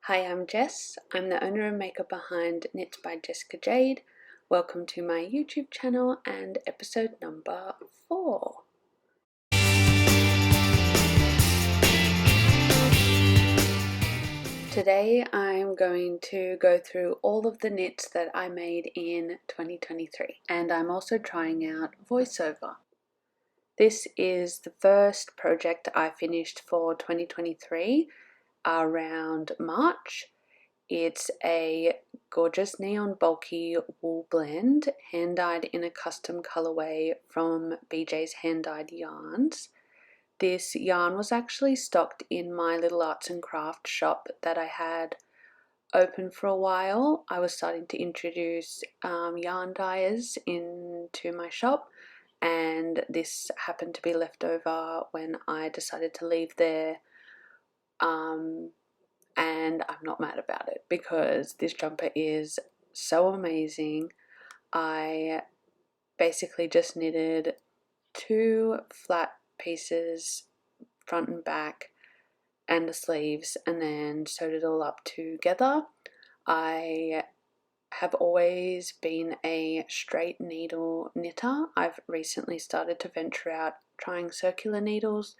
Hi, I'm Jess. I'm the owner and maker behind Knits by Jessica Jade. Welcome to my YouTube channel and episode number 4. Today I'm going to go through all of the knits that I made in 2023, and I'm also trying out voiceover. This is the first project I finished for 2023 around March. It's a gorgeous neon bulky wool blend, hand-dyed in a custom colourway from BJ's Hand-Dyed Yarns. This yarn was actually stocked in my little arts and crafts shop that I had open for a while. I was starting to introduce yarn dyers into my shop, and this happened to be left over when I decided to leave there. And I'm not mad about it because this jumper is so amazing. I basically just knitted 2 flat pieces, front and back, and the sleeves, and then sewed it all up together. I have always been a straight needle knitter. I've recently started to venture out trying circular needles,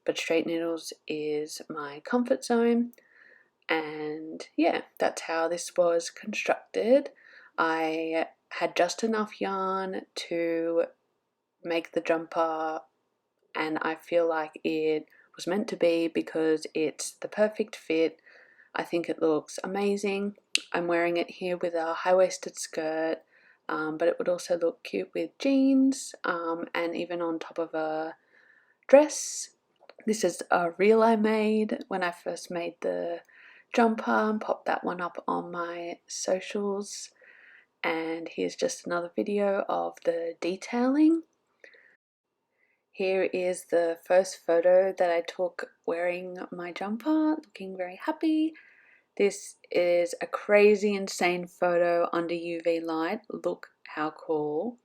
but straight needles is my comfort zone. And yeah, that's how this was constructed. I had just enough yarn to make the jumper, and I feel like it was meant to be because it's the perfect fit. I think it looks amazing. I'm wearing it here with a high-waisted skirt, but it would also look cute with jeans and even on top of a dress. This is a reel I made when I first made the jumper and popped that one up on my socials. And here's just another video of the detailing. Here is the first photo that I took wearing my jumper, looking very happy. This is a crazy insane photo under UV light. Look how cool.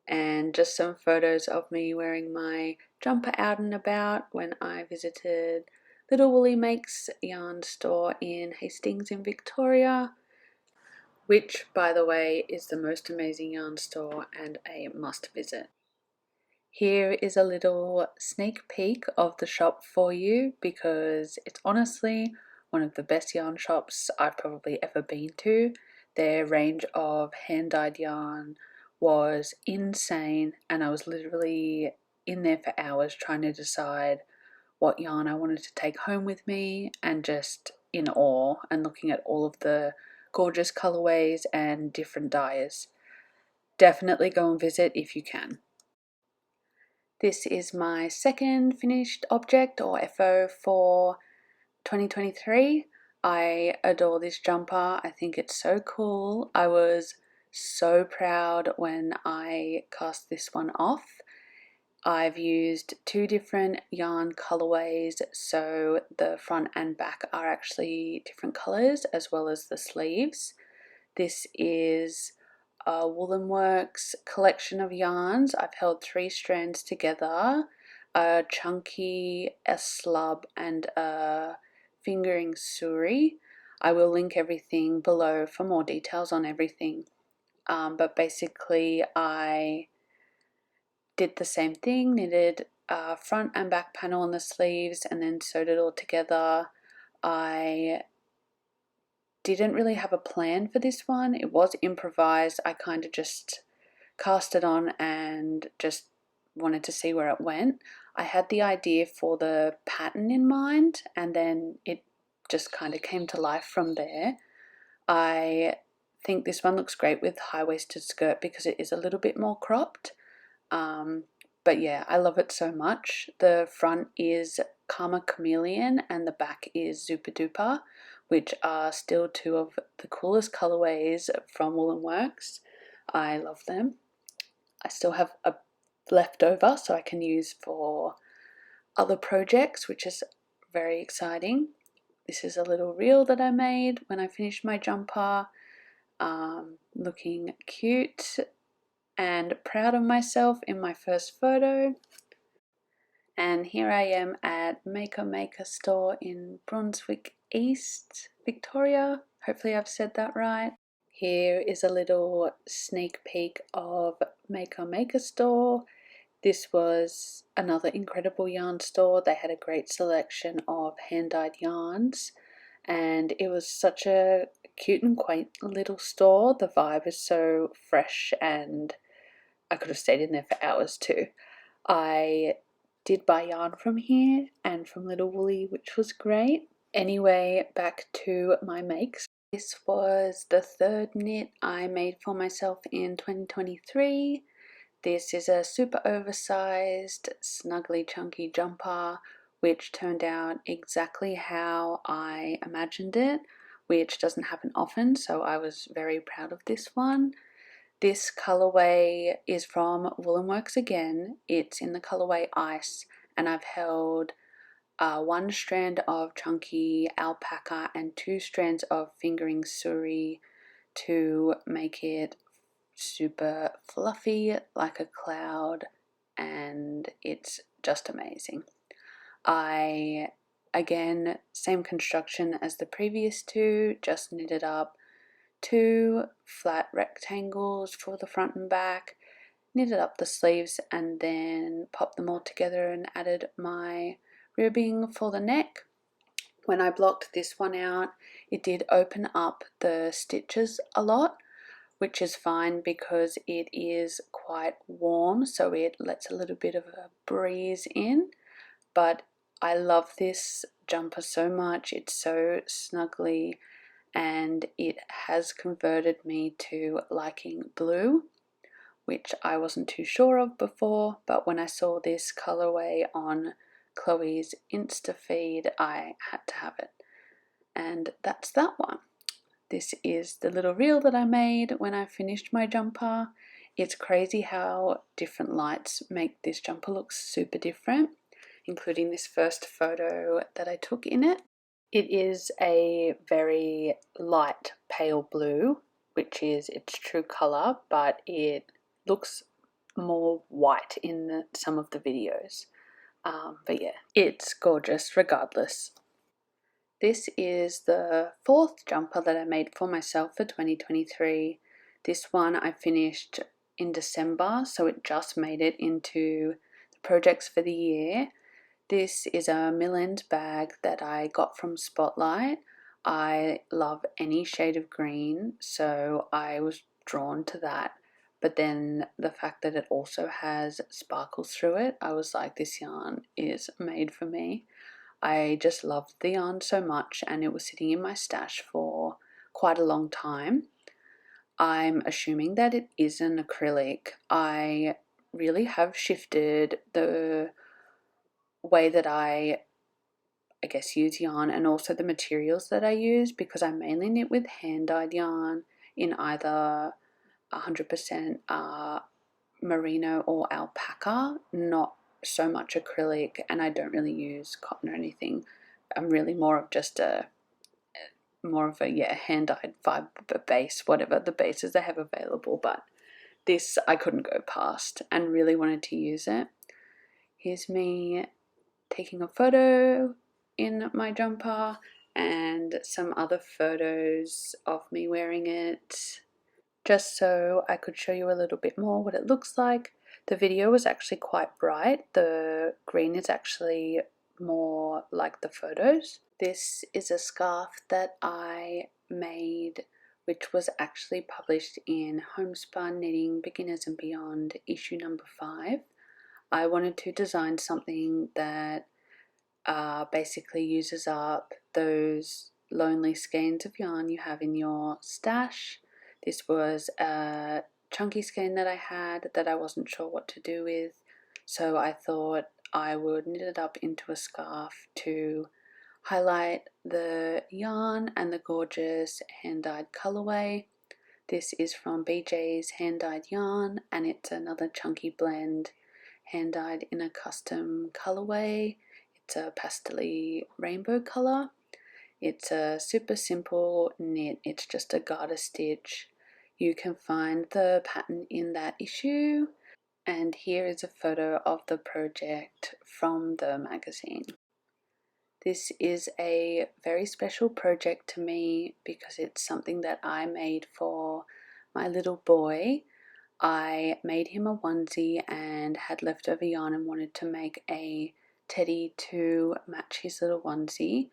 And just some photos of me wearing my jumper out and about when I visited Little Woolly Makes yarn store in Hastings in Victoria, which, by the way, is the most amazing yarn store and a must visit. Here is a little sneak peek of the shop for you because it's honestly one of the best yarn shops I've probably ever been to. Their range of hand-dyed yarn was insane, and I was literally in there for hours trying to decide what yarn I wanted to take home with me, and just in awe and looking at all of the gorgeous colorways and different dyes. Definitely go and visit if you can. This is my second finished object or FO for 2023. I adore this jumper. I think it's so cool. I was so proud when I cast this one off. I've used 2 different yarn colorways, so the front and back are actually different colors as well as the sleeves. This is a Woolen Works collection of yarns. I've held 3 strands together, a chunky, a slub, and a fingering suri. I will link everything below for more details on everything. But basically I did the same thing, knitted front and back panel on the sleeves and then sewed it all together. I didn't really have a plan for this one. It was improvised. I kind of just cast it on and just wanted to see where it went. I had the idea for the pattern in mind, and then it just kind of came to life from there. I think this one looks great with high-waisted skirt because it is a little bit more cropped. But yeah, I love it so much. The front is Chameleon and the back is Zooper, which are still 2 of the coolest colorways from Woolen Works. I love them. I still have a leftover so I can use for other projects, which is very exciting. This is a little reel that I made when I finished my jumper. Looking cute and proud of myself in my first photo. And here I am at Maker store in Brunswick East Victoria. Hopefully I've said that right. Here is a little sneak peek of Maker Store. This was another incredible yarn store. They had a great selection of hand-dyed yarns, and it was such a cute and quaint little store. The vibe is so fresh, and I could have stayed in there for hours too. I did buy yarn from here and from Little Woolly, which was great. Anyway, back to my makes. This was the third knit I made for myself in 2023. This is a super oversized, snuggly, chunky jumper, which turned out exactly how I imagined it, which doesn't happen often, so I was very proud of this one. This colourway is from Woolen Works again. It's in the colourway Ice, and I've held one strand of chunky alpaca and 2 strands of fingering suri to make it super fluffy like a cloud, and it's just amazing. Again, same construction as the previous two, just knitted up 2 flat rectangles for the front and back, knitted up the sleeves, and then popped them all together and added my ribbing for the neck. When I blocked this one out, it did open up the stitches a lot, which is fine because it is quite warm, so it lets a little bit of a breeze in. But I love this jumper so much. It's so snuggly, and it has converted me to liking blue, which I wasn't too sure of before, but when I saw this colorway on Chloe's Insta feed, I had to have it. And that's that one. This is the little reel that I made when I finished my jumper. It's crazy how different lights make this jumper look super different, including this first photo that I took in it. It is a very light pale blue, which is its true color, but it looks more white in some of the videos. But yeah, it's gorgeous regardless. This is the 4th jumper that I made for myself for 2023. This one I finished in December, so it just made it into the projects for the year. This is a Millends bag that I got from Spotlight. I love any shade of green, so I was drawn to that. But then the fact that it also has sparkles through it, I was like, this yarn is made for me. I just loved the yarn so much, and it was sitting in my stash for quite a long time. I'm assuming that it is an acrylic. I really have shifted the way that I guess use yarn, and also the materials that I use, because I mainly knit with hand-dyed yarn in either 100% merino or alpaca, not so much acrylic, and I don't really use cotton or anything. I'm really more of a hand-dyed fibre base, whatever the bases they have available, but this I couldn't go past and really wanted to use it. Here's me taking a photo in my jumper and some other photos of me wearing it, just so I could show you a little bit more what it looks like. The video was actually quite bright. The green is actually more like the photos. This is a scarf that I made, which was actually published in Homespun Knitting Beginners and Beyond issue number 5. I wanted to design something that basically uses up those lonely skeins of yarn you have in your stash. This was a chunky skein that I had that I wasn't sure what to do with, so I thought I would knit it up into a scarf to highlight the yarn and the gorgeous hand-dyed colorway. This is from BJ's hand-dyed yarn, and it's another chunky blend hand-dyed in a custom colorway. It's a pastel-y rainbow color. It's a super simple knit. It's just a garter stitch. You can find the pattern in that issue, and here is a photo of the project from the magazine. This is a very special project to me because it's something that I made for my little boy. I made him a onesie and had leftover yarn and wanted to make a teddy to match his little onesie.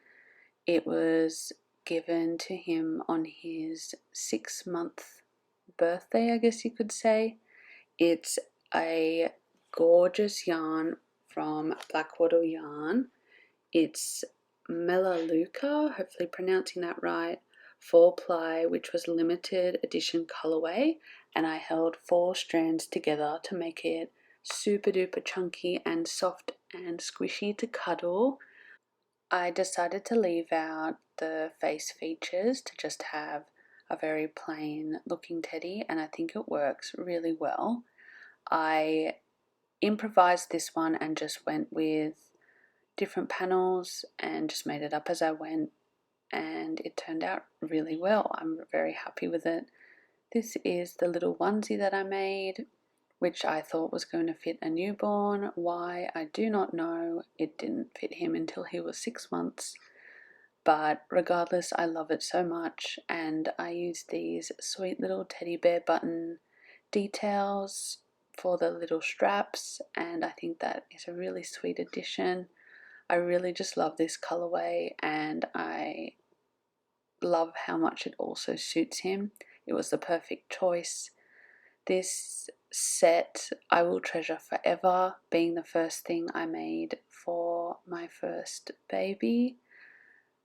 It was given to him on his 6-month birthday, I guess you could say. It's a gorgeous yarn from Blackwattle yarn. It's Melaleuca, hopefully pronouncing that right, 4-ply, which was limited edition colourway, and I held 4 strands together to make it super duper chunky and soft and squishy to cuddle. I decided to leave out the face features to just have a very plain looking teddy, and I think it works really well. I improvised this one and just went with different panels and just made it up as I went, and it turned out really well. I'm very happy with it. This is the little onesie that I made, which I thought was going to fit a newborn. Why, I do not know. It didn't fit him until he was 6 months. But regardless, I love it so much, and I use these sweet little teddy bear button details for the little straps, and I think that is a really sweet addition. I really just love this colorway, and I love how much it also suits him. It was the perfect choice. This set I will treasure forever, being the first thing I made for my first baby.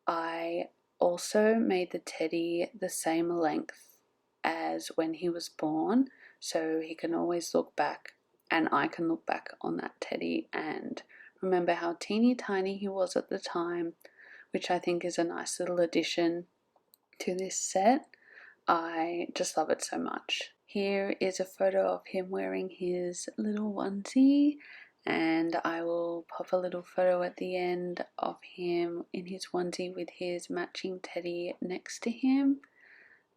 I also made the teddy the same length as when he was born, so he can always look back, and I can look back on that teddy and remember how teeny tiny he was at the time, which I think is a nice little addition to this set. I just love it so much. Here is a photo of him wearing his little onesie, and I will pop a little photo at the end of him in his onesie with his matching teddy next to him.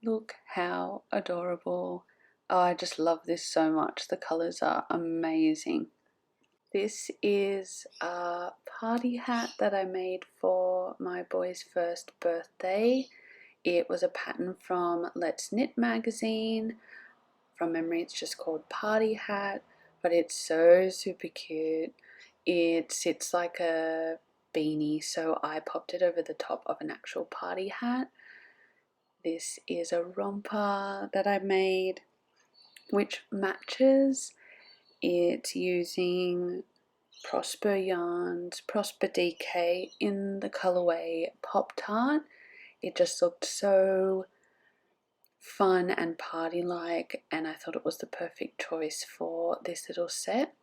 Look how adorable. Oh, I just love this so much. The colors are amazing. This is a party hat that I made for my boy's first birthday. It was a pattern from Let's Knit magazine. From memory, it's just called Party Hat, but it's so super cute. It sits like a beanie, so I popped it over the top of an actual party hat. This is a romper that I made, which matches. It's using Prosper yarns, Prosper DK in the colorway Pop Tart. It just looked so fun and party-like, and I thought it was the perfect choice for this little set.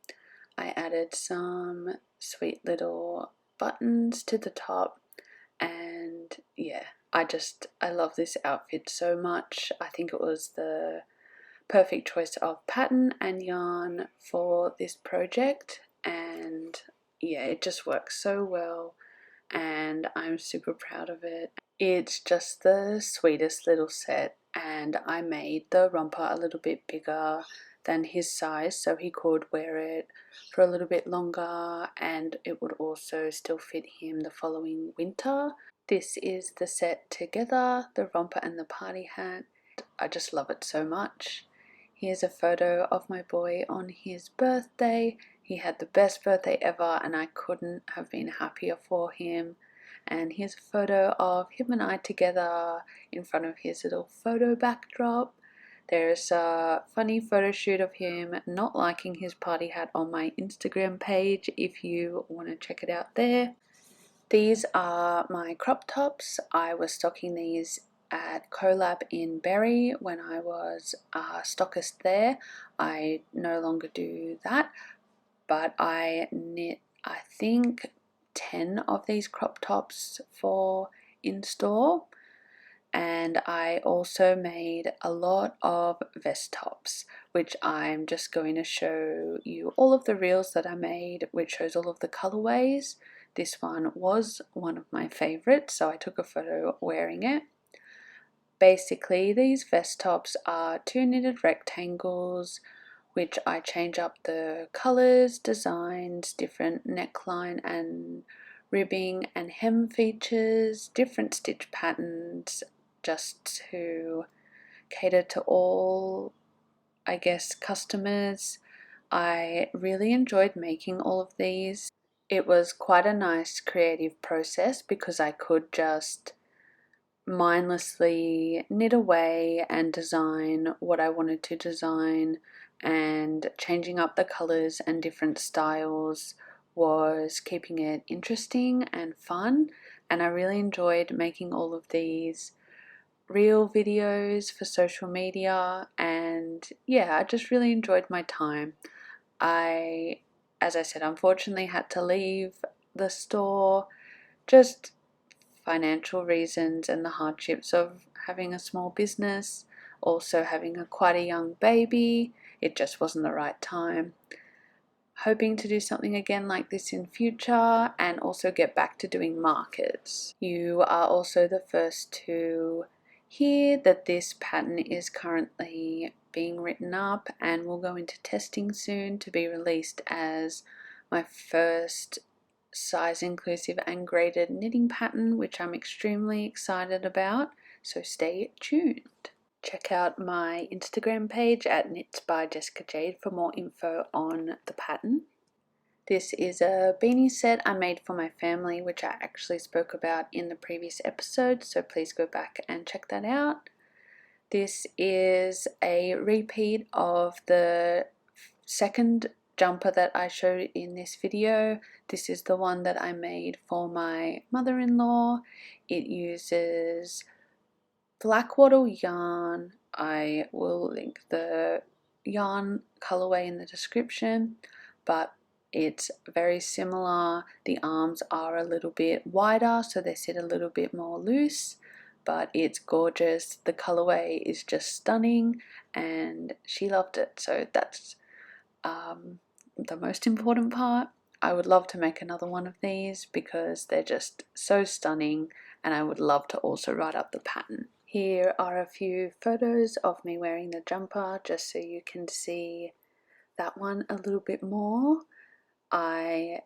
I added some sweet little buttons to the top, and yeah, I love this outfit so much. I think it was the perfect choice of pattern and yarn for this project, and yeah, it just works so well, and I'm super proud of it. It's just the sweetest little set, and I made the romper a little bit bigger than his size so he could wear it for a little bit longer, and it would also still fit him the following winter. This is the set together, the romper and the party hat. I just love it so much. Here's a photo of my boy on his birthday. He had the best birthday ever, and I couldn't have been happier for him. And here's a photo of him and I together in front of his little photo backdrop. There's a funny photo shoot of him not liking his party hat on my Instagram page if you want to check it out there. These are my crop tops. I was stocking these at Collab in Berry when I was a stockist there. I no longer do that, but I knit, I think, 10 of these crop tops for in store, and I also made a lot of vest tops, which I'm just going to show you all of the reels that I made, which shows all of the colorways. This one was one of my favorites, so I took a photo wearing it. Basically, these vest tops are 2 knitted rectangles, which I change up the colors, designs, different neckline and ribbing and hem features, different stitch patterns, just to cater to all, I guess, customers. I really enjoyed making all of these. It was quite a nice creative process because I could just mindlessly knit away and design what I wanted to design, and changing up the colors and different styles was keeping it interesting and fun, and I really enjoyed making all of these reel videos for social media. And yeah, I just really enjoyed my time. As I said, unfortunately had to leave the store, just financial reasons and the hardships of having a small business, also having quite a young baby. It just wasn't the right time. Hoping to do something again like this in future, and also get back to doing markets. You are also the first to hear that this pattern is currently being written up and will go into testing soon to be released as my first size inclusive and graded knitting pattern, which I'm extremely excited about, so stay tuned. Check out my Instagram page at Knits by Jessica Jade for more info on the pattern. This is a beanie set I made for my family, which I actually spoke about in the previous episode, so please go back and check that out. This is a repeat of the second jumper that I showed in this video. This is the one that I made for my mother-in-law. It uses Blackwattle yarn. I will link the yarn colorway in the description, but it's very similar. The arms are a little bit wider, so they sit a little bit more loose, but it's gorgeous. The colorway is just stunning and she loved it, so that's the most important part. I would love to make another one of these because they're just so stunning, and I would love to also write up the pattern. Here are a few photos of me wearing the jumper, just so you can see that one a little bit more. I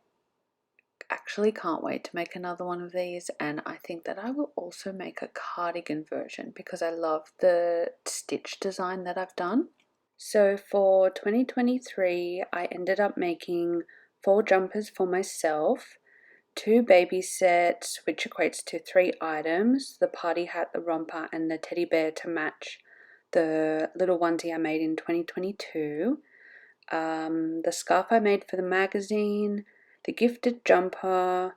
actually can't wait to make another one of these, and I think that I will also make a cardigan version because I love the stitch design that I've done. So for 2023, I ended up making 4 jumpers for myself, 2 baby sets, which equates to 3 items, the party hat, the romper, and the teddy bear to match the little onesie I made in 2022, the scarf I made for the magazine, the gifted jumper,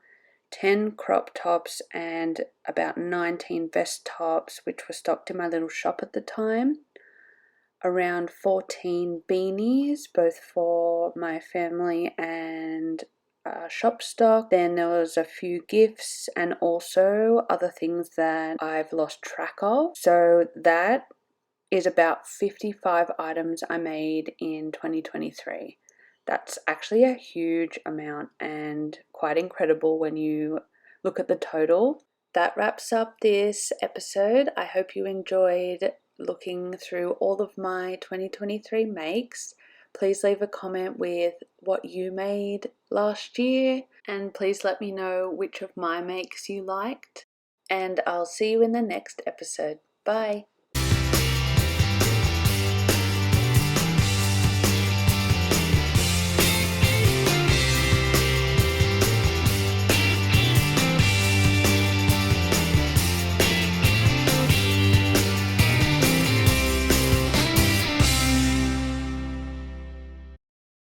10 crop tops, and about 19 vest tops, which were stocked in my little shop at the time. Around 14 beanies, both for my family and shop stock. Then there was a few gifts and also other things that I've lost track of. So that is about 55 items I made in 2023. That's actually a huge amount and quite incredible when you look at the total. That wraps up this episode. I hope you enjoyed looking through all of my 2023 makes. Please leave a comment with what you made last year, and please let me know which of my makes you liked. And I'll see you in the next episode. Bye!